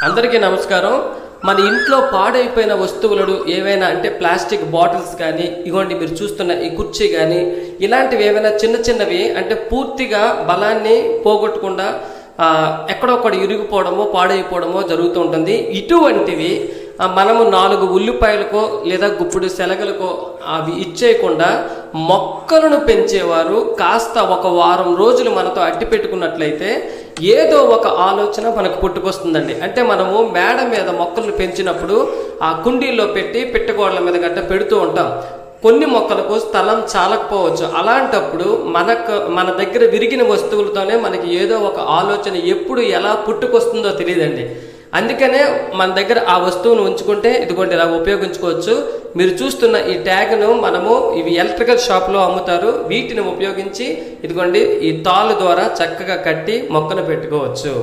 అందరికీ నమస్కారం. మన ఇంట్లో పాడైపోయిన వస్తువులు ఏవైనా అంటే ప్లాస్టిక్ బాటిల్స్ కానీ, ఇగోండి మీరు చూస్తున్న ఈ కుర్చీ కానీ, ఇలాంటివి ఏవైనా చిన్నవి అంటే పూర్తిగా బలాన్ని పోగొట్టకుండా ఎక్కడొక్కడ ఇరిగిపోవడమో పాడైపోవడమో జరుగుతూ ఉంటుంది. ఇటువంటివి మనము 4 ఉల్లిపాయలకో లేదా గుప్పుడు శనగలకో అవి ఇచ్చేయకుండా మొక్కలను పెంచేవారు కాస్త ఒక వారం రోజులు మనతో అట్టి పెట్టుకున్నట్లయితే ఏదో ఒక ఆలోచన మనకు పుట్టుకొస్తుందండి. అంటే మనము మేడ మీద మొక్కలను పెంచినప్పుడు ఆ కుండీల్లో పెట్టి పిట్టగోడల మీద గట్ట పెడుతూ ఉంటాం. కొన్ని మొక్కలకు స్థలం చాలకపోవచ్చు. అలాంటప్పుడు మన దగ్గర విరిగిన వస్తువులతోనే మనకి ఏదో ఒక ఆలోచన ఎప్పుడు ఎలా పుట్టుకొస్తుందో తెలియదండి. అందుకనే మన దగ్గర ఆ వస్తువును ఉంచుకుంటే ఇదిగోండి ఇలా ఉపయోగించుకోవచ్చు. మీరు చూస్తున్న ఈ ట్యాగ్ను మనము ఇవి ఎలక్ట్రికల్ షాప్లో అమ్ముతారు. వీటిని ఉపయోగించి ఇదిగోండి ఈ తాళ్ళు ద్వారా చక్కగా కట్టి మొక్కను పెట్టుకోవచ్చు.